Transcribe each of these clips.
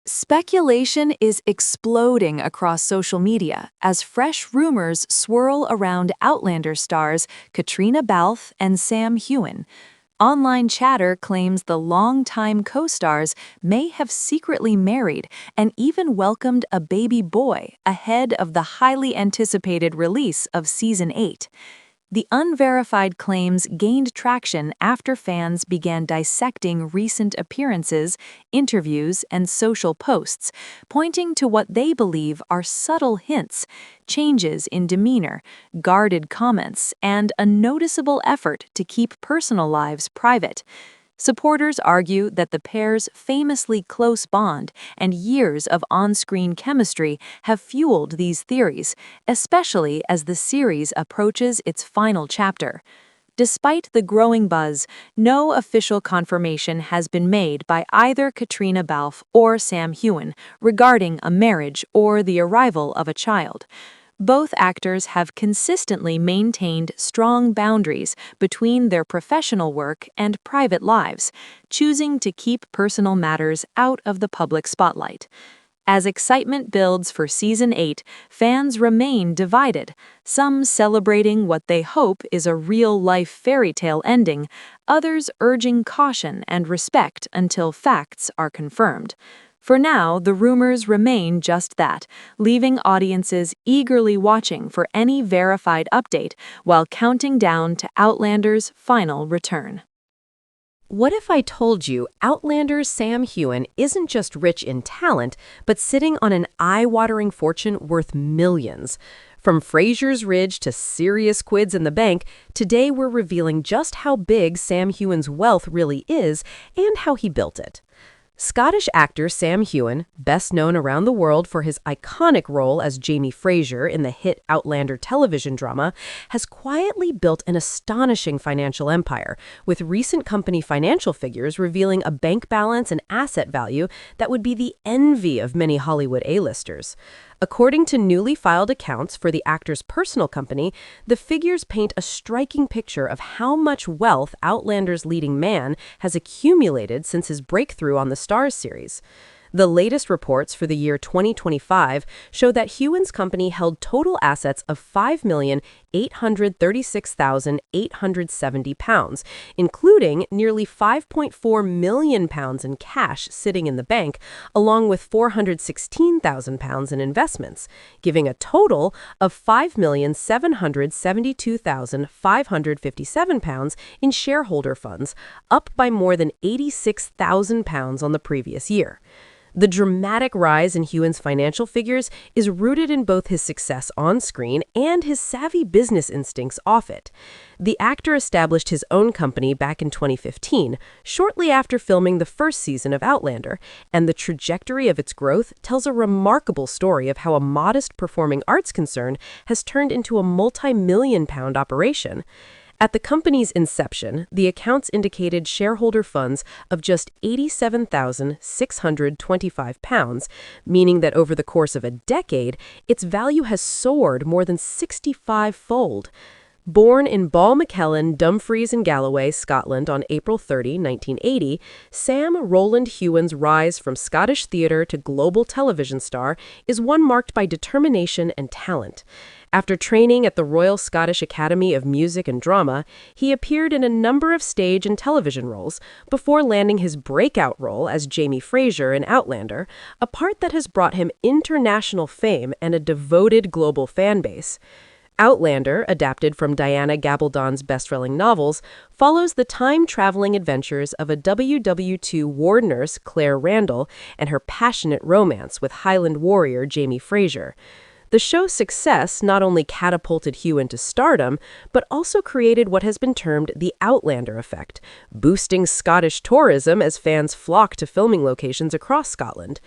Speculation is exploding across social media as fresh rumors swirl around Outlander stars Caitriona Balfe and Sam Heughan. Online chatter claims the longtime co-stars may have secretly married and even welcomed a baby boy ahead of the highly anticipated release of Season 8. The unverified claims gained traction after fans began dissecting recent appearances, interviews, and social posts, pointing to what they believe are subtle hints, changes in demeanor, guarded comments, and a noticeable effort to keep personal lives private. Supporters argue that the pair's famously close bond and years of on-screen chemistry have fueled these theories, especially as the series approaches its final chapter. Despite the growing buzz, no official confirmation has been made by either Caitriona Balfe or Sam Heughan regarding a marriage or the arrival of a child. Both actors have consistently maintained strong boundaries between their professional work and private lives, choosing to keep personal matters out of the public spotlight. As excitement builds for Season 8, fans remain divided, some celebrating what they hope is a real-life fairy tale ending, others urging caution and respect until facts are confirmed. For now, the rumors remain just that, leaving audiences eagerly watching for any verified update while counting down to Outlander's final return. What if I told you Outlander's Sam Heughan isn't just rich in talent, but sitting on an eye-watering fortune worth millions? From Fraser's Ridge to serious quids in the bank, today we're revealing just how big Sam Heughan's wealth really is and how he built it. Scottish actor Sam Heughan, best known around the world for his iconic role as Jamie Fraser in the hit Outlander television drama, has quietly built an astonishing financial empire, with recent company financial figures revealing a bank balance and asset value that would be the envy of many Hollywood A-listers. According to newly filed accounts for the actor's personal company, the figures paint a striking picture of how much wealth Outlander's leading man has accumulated since his breakthrough on the Starz series. The latest reports for the year 2025 show that Heughan's company held total assets of £5,836,870, including nearly £5.4 million in cash sitting in the bank, along with £416,000 in investments, giving a total of £5,772,557 in shareholder funds, up by more than £86,000 on the previous year. The dramatic rise in Heughan's financial figures is rooted in both his success on screen and his savvy business instincts off it. The actor established his own company back in 2015, shortly after filming the first season of Outlander, and the trajectory of its growth tells a remarkable story of how a modest performing arts concern has turned into a multi-million-pound operation. At the company's inception, the accounts indicated shareholder funds of just £87,625, meaning that over the course of a decade, its value has soared more than 65-fold. Born in Balmachellan, Dumfries and Galloway, Scotland on April 30, 1980, Sam Roland Heughan's rise from Scottish theatre to global television star is one marked by determination and talent. After training at the Royal Scottish Academy of Music and Drama, he appeared in a number of stage and television roles before landing his breakout role as Jamie Fraser in Outlander, a part that has brought him international fame and a devoted global fan base. Outlander, adapted from Diana Gabaldon's best-selling novels, follows the time-traveling adventures of a WW2 ward nurse, Claire Randall, and her passionate romance with Highland warrior Jamie Fraser. The show's success not only catapulted Heughan to stardom, but also created what has been termed the Outlander effect, boosting Scottish tourism as fans flock to filming locations across Scotland.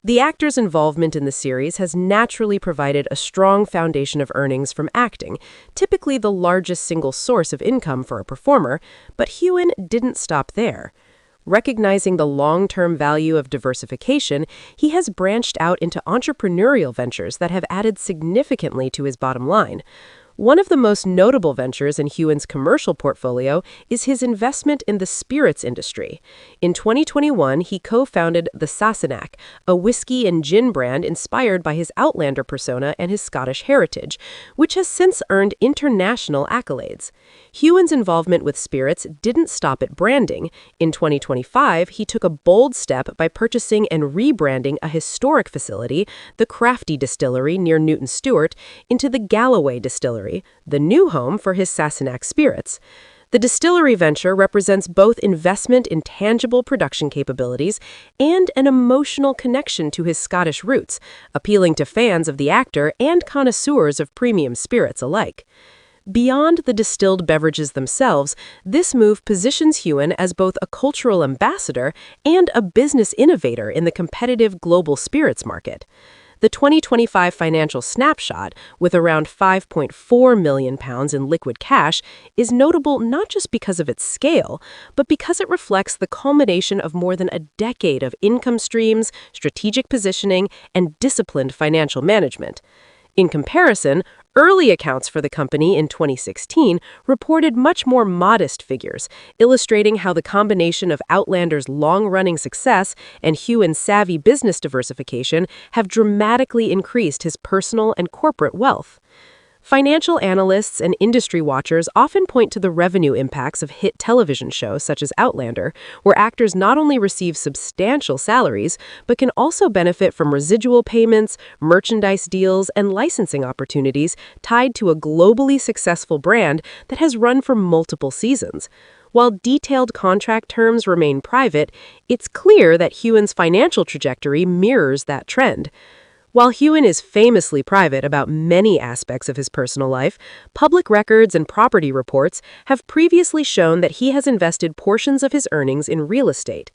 The actor's involvement in the series has naturally provided a strong foundation of earnings from acting, typically the largest single source of income for a performer, but Heughan didn't stop there. Recognizing the long-term value of diversification, he has branched out into entrepreneurial ventures that have added significantly to his bottom line. One of the most notable ventures in Heughan's commercial portfolio is his investment in the spirits industry. In 2021, he co-founded the Sassenach, a whiskey and gin brand inspired by his Outlander persona and his Scottish heritage, which has since earned international accolades. Heughan's involvement with spirits didn't stop at branding. In 2025, he took a bold step by purchasing and rebranding a historic facility, the Crafty Distillery near Newton Stewart, into the Galloway Distillery, the new home for his Sassenach spirits. The distillery venture represents both investment in tangible production capabilities and an emotional connection to his Scottish roots, appealing to fans of the actor and connoisseurs of premium spirits alike. Beyond the distilled beverages themselves, this move positions Heughan as both a cultural ambassador and a business innovator in the competitive global spirits market. The 2025 financial snapshot, with around £5.4 million in liquid cash, is notable not just because of its scale, but because it reflects the culmination of more than a decade of income streams, strategic positioning, and disciplined financial management. In comparison, early accounts for the company in 2016 reported much more modest figures, illustrating how the combination of Outlander's long-running success and Heughan's savvy business diversification have dramatically increased his personal and corporate wealth. Financial analysts and industry watchers often point to the revenue impacts of hit television shows such as Outlander, where actors not only receive substantial salaries, but can also benefit from residual payments, merchandise deals, and licensing opportunities tied to a globally successful brand that has run for multiple seasons. While detailed contract terms remain private, it's clear that Heughan's financial trajectory mirrors that trend. While Heughan is famously private about many aspects of his personal life, public records and property reports have previously shown that he has invested portions of his earnings in real estate.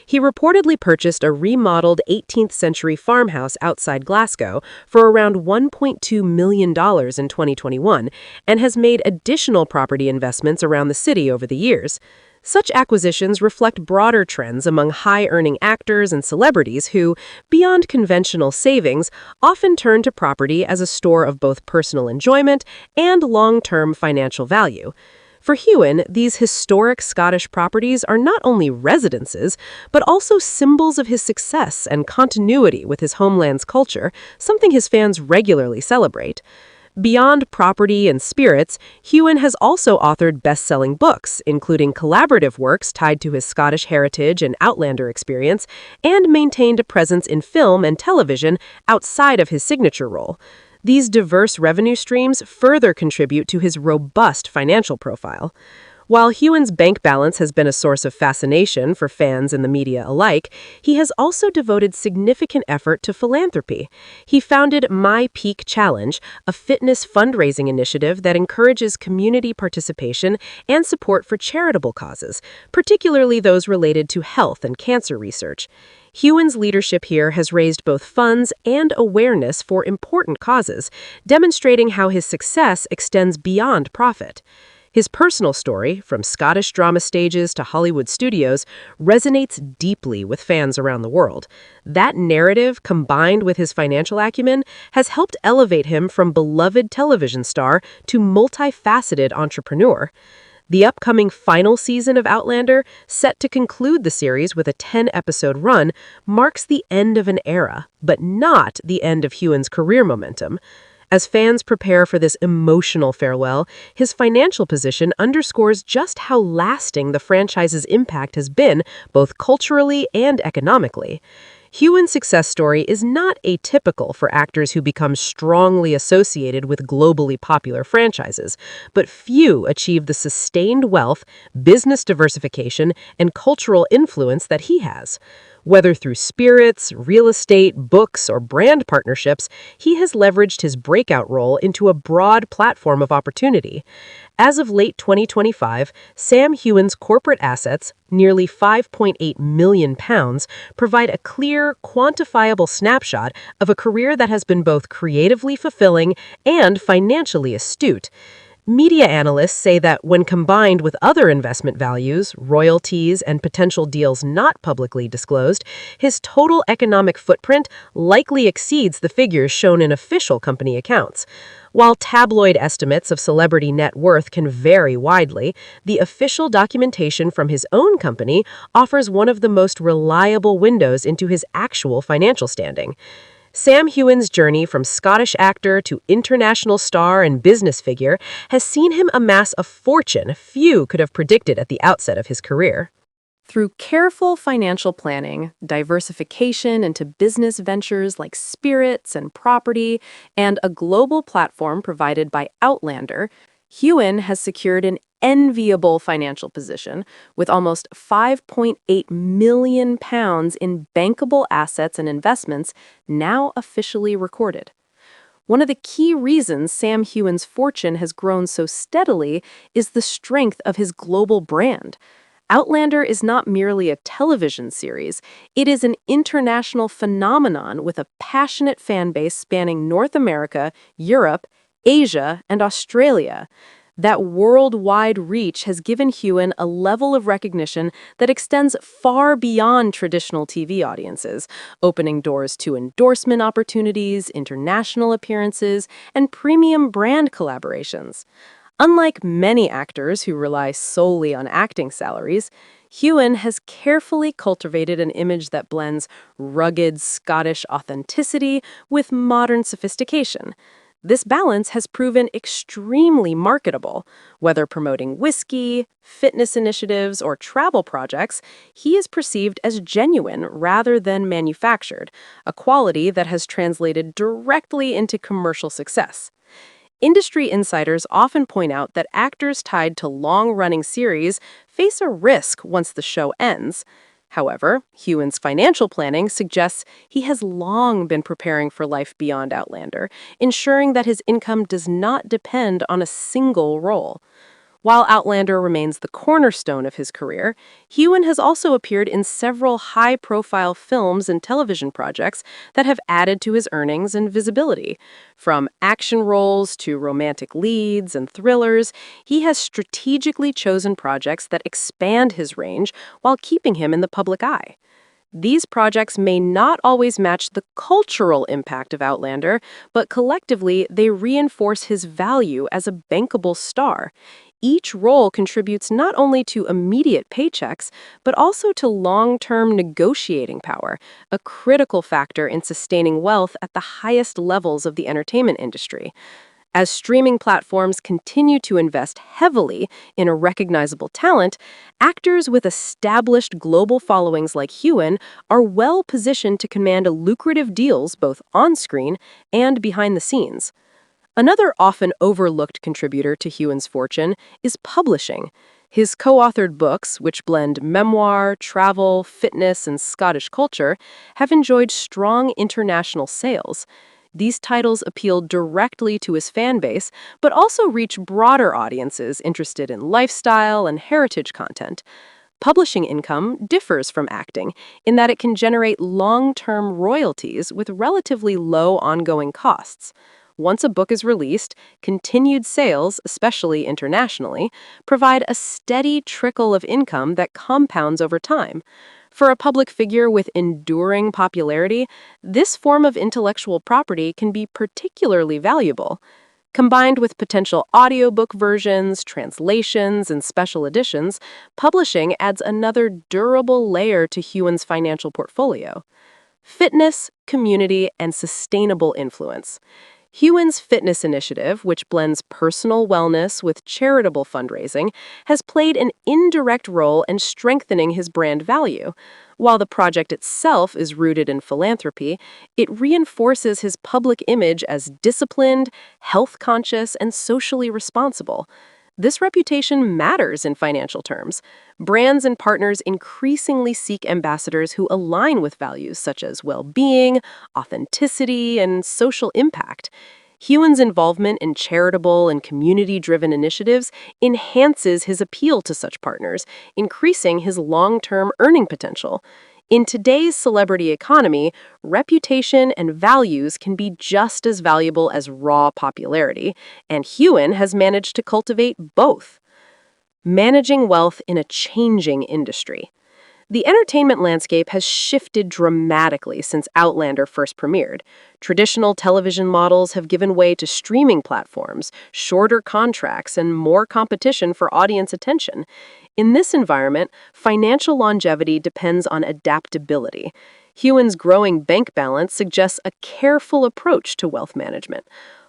He reportedly purchased a remodeled 18th-century farmhouse outside Glasgow for around $1.2 million in 2021 and has made additional property investments around the city over the years. Such acquisitions reflect broader trends among high-earning actors and celebrities who, beyond conventional savings, often turn to property as a store of both personal enjoyment and long-term financial value. For Heughan, these historic Scottish properties are not only residences, but also symbols of his success and continuity with his homeland's culture, something his fans regularly celebrate. Beyond property and spirits, Heughan has also authored best-selling books, including collaborative works tied to his Scottish heritage and Outlander experience, and maintained a presence in film and television outside of his signature role. These diverse revenue streams further contribute to his robust financial profile. While Heughan's bank balance has been a source of fascination for fans and the media alike, he has also devoted significant effort to philanthropy. He founded My Peak Challenge, a fitness fundraising initiative that encourages community participation and support for charitable causes, particularly those related to health and cancer research. Heughan's leadership here has raised both funds and awareness for important causes, demonstrating how his success extends beyond profit. His personal story, from Scottish drama stages to Hollywood studios, resonates deeply with fans around the world. That narrative, combined with his financial acumen, has helped elevate him from beloved television star to multifaceted entrepreneur. The upcoming final season of Outlander, set to conclude the series with a 10-episode run, marks the end of an era, but not the end of Heughan's career momentum. As fans prepare for this emotional farewell, his financial position underscores just how lasting the franchise's impact has been, both culturally and economically. Heughan's success story is not atypical for actors who become strongly associated with globally popular franchises, but few achieve the sustained wealth, business diversification, and cultural influence that he has. Whether through spirits, real estate, books, or brand partnerships, he has leveraged his breakout role into a broad platform of opportunity. As of late 2025, Sam Heughan's corporate assets, nearly £5.8 million, provide a clear, quantifiable snapshot of a career that has been both creatively fulfilling and financially astute. Media analysts say that when combined with other investment values, royalties, and potential deals not publicly disclosed, his total economic footprint likely exceeds the figures shown in official company accounts. While tabloid estimates of celebrity net worth can vary widely, the official documentation from his own company offers one of the most reliable windows into his actual financial standing. Sam Heughan's journey from Scottish actor to international star and business figure has seen him amass a fortune few could have predicted at the outset of his career. Through careful financial planning, diversification into business ventures like spirits and property, and a global platform provided by Outlander, Heughan has secured an enviable financial position with almost £5.8 million in bankable assets and investments now officially recorded. One of the key reasons Sam Heughan's fortune has grown so steadily is the strength of his global brand. Outlander is not merely a television series, it is an international phenomenon with a passionate fan base spanning North America, Europe, Asia, and Australia. That worldwide reach has given Heughan a level of recognition that extends far beyond traditional TV audiences, opening doors to endorsement opportunities, international appearances, and premium brand collaborations. Unlike many actors who rely solely on acting salaries, Heughan has carefully cultivated an image that blends rugged Scottish authenticity with modern sophistication. This balance has proven extremely marketable. Whether promoting whiskey, fitness initiatives, or travel projects, he is perceived as genuine rather than manufactured, a quality that has translated directly into commercial success. Industry insiders often point out that actors tied to long-running series face a risk once the show ends. However, Heughan's financial planning suggests he has long been preparing for life beyond Outlander, ensuring that his income does not depend on a single role. While Outlander remains the cornerstone of his career, Heughan has also appeared in several high-profile films and television projects that have added to his earnings and visibility. From action roles to romantic leads and thrillers, he has strategically chosen projects that expand his range while keeping him in the public eye. These projects may not always match the cultural impact of Outlander, but collectively they reinforce his value as a bankable star. Each role contributes not only to immediate paychecks, but also to long-term negotiating power, a critical factor in sustaining wealth at the highest levels of the entertainment industry. As streaming platforms continue to invest heavily in a recognizable talent, actors with established global followings like Heughan are well positioned to command lucrative deals both on-screen and behind the scenes. Another often overlooked contributor to Heughan's fortune is publishing. His co-authored books, which blend memoir, travel, fitness, and Scottish culture, have enjoyed strong international sales. These titles appeal directly to his fan base, but also reach broader audiences interested in lifestyle and heritage content. Publishing income differs from acting in that it can generate long-term royalties with relatively low ongoing costs. Once a book is released, continued sales, especially internationally, provide a steady trickle of income that compounds over time. For a public figure with enduring popularity, this form of intellectual property can be particularly valuable. Combined with potential audiobook versions, translations, and special editions, publishing adds another durable layer to Heughan's financial portfolio. Fitness, community, and sustainable influence. Heughan's fitness initiative, which blends personal wellness with charitable fundraising, has played an indirect role in strengthening his brand value. While the project itself is rooted in philanthropy, it reinforces his public image as disciplined, health-conscious, and socially responsible. This reputation matters in financial terms. Brands and partners increasingly seek ambassadors who align with values such as well-being, authenticity, and social impact. Heughan's involvement in charitable and community-driven initiatives enhances his appeal to such partners, increasing his long-term earning potential. In today's celebrity economy, reputation and values can be just as valuable as raw popularity, and Heughan has managed to cultivate both. Managing wealth in a changing industry. The entertainment landscape has shifted dramatically since Outlander first premiered. Traditional television models have given way to streaming platforms, shorter contracts, and more competition for audience attention. In this environment, financial longevity depends on adaptability. Heughan's growing bank balance suggests a careful approach to wealth management.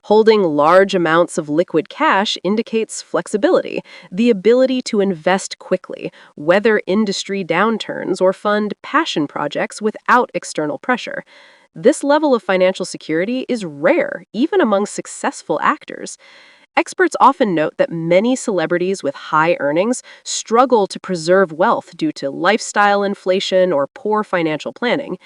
Holding large amounts of liquid cash indicates flexibility, the ability to invest quickly, weather industry downturns, or fund passion projects without external pressure. This level of financial security is rare, even among successful actors. Experts often note that many celebrities with high earnings struggle to preserve wealth due to lifestyle inflation or poor financial planning.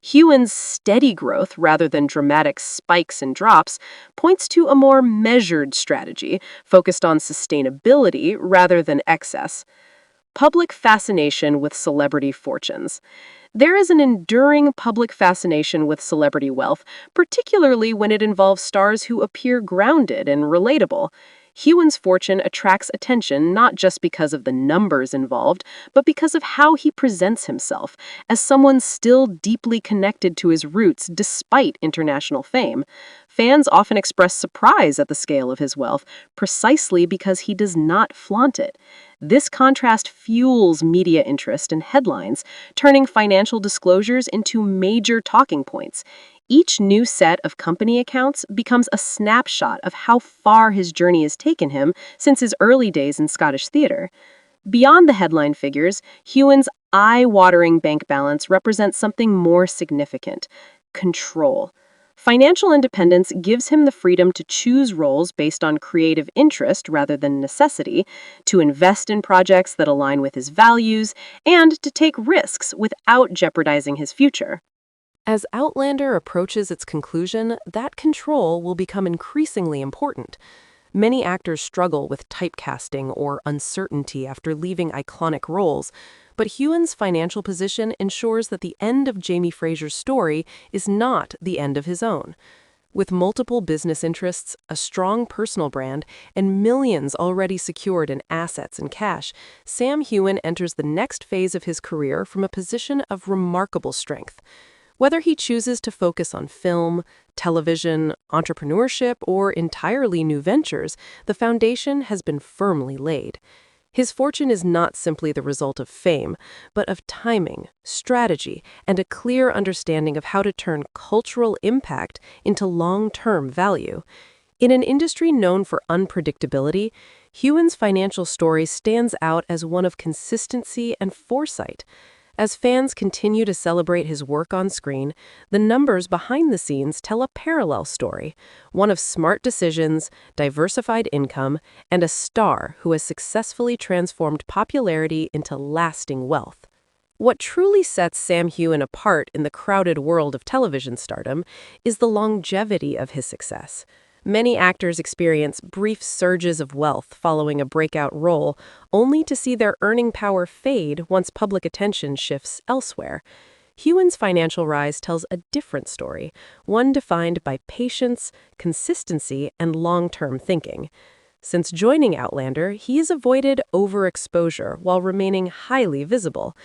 Heughan's steady growth, rather than dramatic spikes and drops, points to a more measured strategy focused on sustainability rather than excess. Public fascination with celebrity fortunes. There is an enduring public fascination with celebrity wealth, particularly when it involves stars who appear grounded and relatable. Heughan's fortune attracts attention not just because of the numbers involved, but because of how he presents himself, as someone still deeply connected to his roots despite international fame. Fans often express surprise at the scale of his wealth, precisely because he does not flaunt it. This contrast fuels media interest and headlines, turning financial disclosures into major talking points. Each new set of company accounts becomes a snapshot of how far his journey has taken him since his early days in Scottish theatre. Beyond the headline figures, Heughan's eye-watering bank balance represents something more significant: control. Financial independence gives him the freedom to choose roles based on creative interest rather than necessity, to invest in projects that align with his values, and to take risks without jeopardizing his future. As Outlander approaches its conclusion, that control will become increasingly important. Many actors struggle with typecasting or uncertainty after leaving iconic roles, but Heughan's financial position ensures that the end of Jamie Fraser's story is not the end of his own. With multiple business interests, a strong personal brand, and millions already secured in assets and cash, Sam Heughan enters the next phase of his career from a position of remarkable strength. Whether he chooses to focus on film, television, entrepreneurship, or entirely new ventures, the foundation has been firmly laid. His fortune is not simply the result of fame, but of timing, strategy, and a clear understanding of how to turn cultural impact into long-term value. In an industry known for unpredictability, Heughan's financial story stands out as one of consistency and foresight. As fans continue to celebrate his work on screen, the numbers behind the scenes tell a parallel story, one of smart decisions, diversified income, and a star who has successfully transformed popularity into lasting wealth. What truly sets Sam Heughan apart in the crowded world of television stardom is the longevity of his success. Many actors experience brief surges of wealth following a breakout role, only to see their earning power fade once public attention shifts elsewhere. Heughan's financial rise tells a different story, one defined by patience, consistency, and long-term thinking. Since joining Outlander, he has avoided overexposure while remaining highly visible.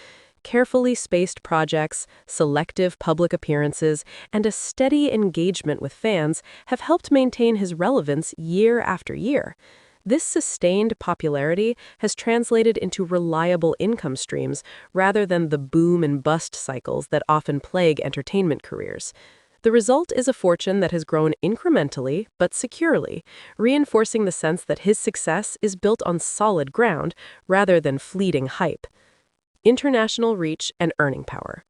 Carefully spaced projects, selective public appearances, and a steady engagement with fans have helped maintain his relevance year after year. This sustained popularity has translated into reliable income streams rather than the boom and bust cycles that often plague entertainment careers. The result is a fortune that has grown incrementally but securely, reinforcing the sense that his success is built on solid ground rather than fleeting hype. International reach and earning power.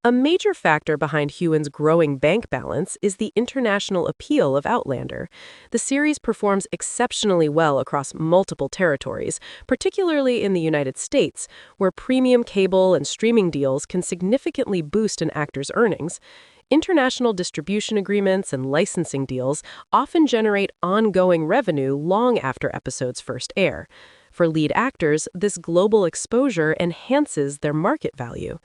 A major factor behind Heughan's growing bank balance is the international appeal of Outlander. The series performs exceptionally well across multiple territories, particularly in the United States, where premium cable and streaming deals can significantly boost an actor's earnings. International distribution agreements and licensing deals often generate ongoing revenue long after episodes first air. For lead actors, this global exposure enhances their market value.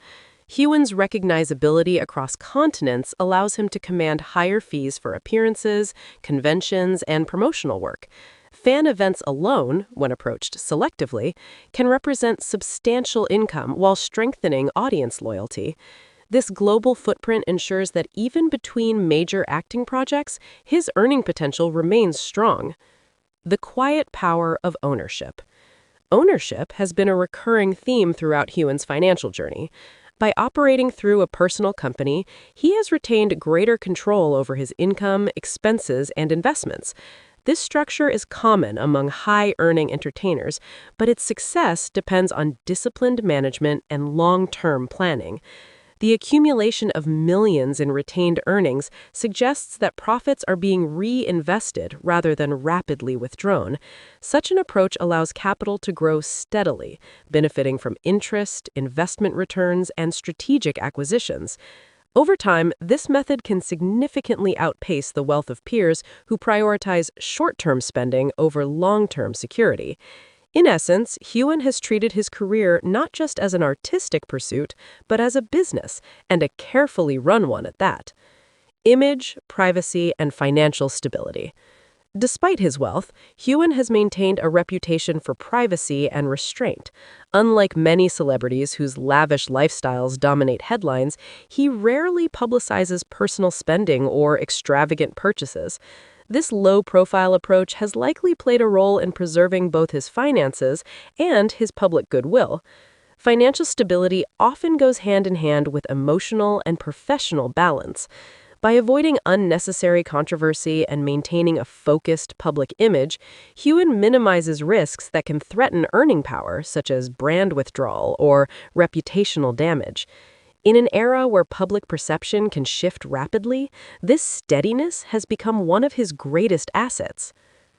Heughan's recognizability across continents allows him to command higher fees for appearances, conventions, and promotional work. Fan events alone, when approached selectively, can represent substantial income while strengthening audience loyalty. This global footprint ensures that even between major acting projects, his earning potential remains strong. The quiet power of ownership. Ownership has been a recurring theme throughout Heughan's financial journey. By operating through a personal company, he has retained greater control over his income, expenses, and investments. This structure is common among high-earning entertainers, but its success depends on disciplined management and long-term planning. The accumulation of millions in retained earnings suggests that profits are being reinvested rather than rapidly withdrawn. Such an approach allows capital to grow steadily, benefiting from interest, investment returns, and strategic acquisitions. Over time, this method can significantly outpace the wealth of peers who prioritize short-term spending over long-term security. In essence, Heughan has treated his career not just as an artistic pursuit, but as a business, and a carefully run one at that. Image, privacy, and financial stability. Despite his wealth, Heughan has maintained a reputation for privacy and restraint. Unlike many celebrities whose lavish lifestyles dominate headlines, he rarely publicizes personal spending or extravagant purchases. This low-profile approach has likely played a role in preserving both his finances and his public goodwill. Financial stability often goes hand in hand with emotional and professional balance. By avoiding unnecessary controversy and maintaining a focused public image, Heughan minimizes risks that can threaten earning power, such as brand withdrawal or reputational damage. In an era where public perception can shift rapidly, this steadiness has become one of his greatest assets.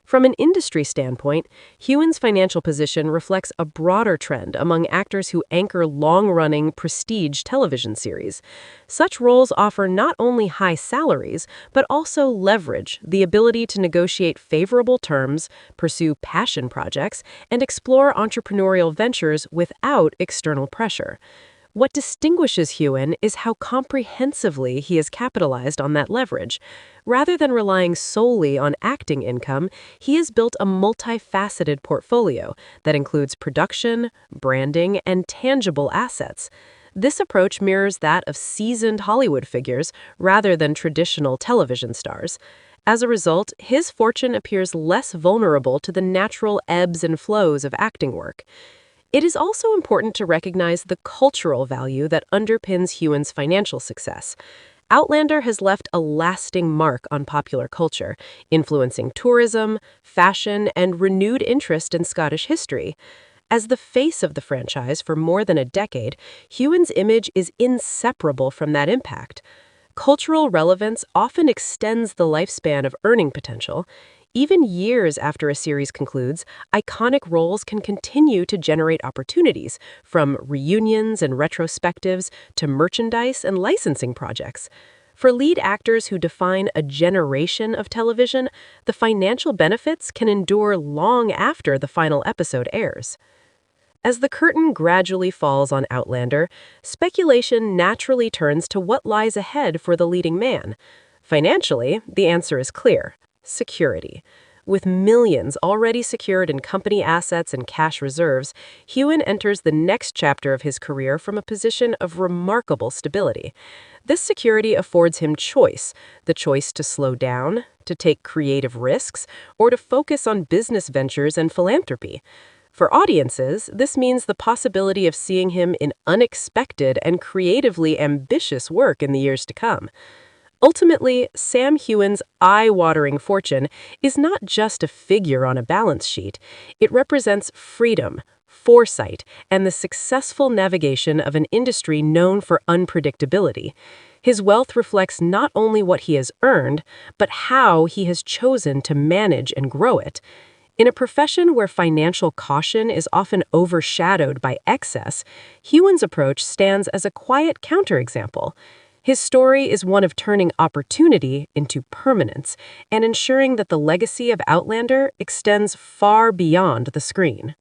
From an industry standpoint, Heughan's financial position reflects a broader trend among actors who anchor long-running, prestige television series. Such roles offer not only high salaries, but also leverage, the ability to negotiate favorable terms, pursue passion projects, and explore entrepreneurial ventures without external pressure. What distinguishes Heughan is how comprehensively he has capitalized on that leverage. Rather than relying solely on acting income, he has built a multifaceted portfolio that includes production, branding, and tangible assets. This approach mirrors that of seasoned Hollywood figures rather than traditional television stars. As a result, his fortune appears less vulnerable to the natural ebbs and flows of acting work. It is also important to recognize the cultural value that underpins Heughan's financial success. Outlander has left a lasting mark on popular culture, influencing tourism, fashion, and renewed interest in Scottish history. As the face of the franchise for more than a decade, Heughan's image is inseparable from that impact. Cultural relevance often extends the lifespan of earning potential. Even years after a series concludes, iconic roles can continue to generate opportunities, from reunions and retrospectives to merchandise and licensing projects. For lead actors who define a generation of television, the financial benefits can endure long after the final episode airs. As the curtain gradually falls on Outlander, speculation naturally turns to what lies ahead for the leading man. Financially, the answer is clear: security. With millions already secured in company assets and cash reserves, Heughan enters the next chapter of his career from a position of remarkable stability. This security affords him choice: the choice to slow down, to take creative risks, or to focus on business ventures and philanthropy. For audiences, this means the possibility of seeing him in unexpected and creatively ambitious work in the years to come. Ultimately, Sam Heughan's eye-watering fortune is not just a figure on a balance sheet. It represents freedom, foresight, and the successful navigation of an industry known for unpredictability. His wealth reflects not only what he has earned, but how he has chosen to manage and grow it. In a profession where financial caution is often overshadowed by excess, Heughan's approach stands as a quiet counterexample. His story is one of turning opportunity into permanence and ensuring that the legacy of Outlander extends far beyond the screen.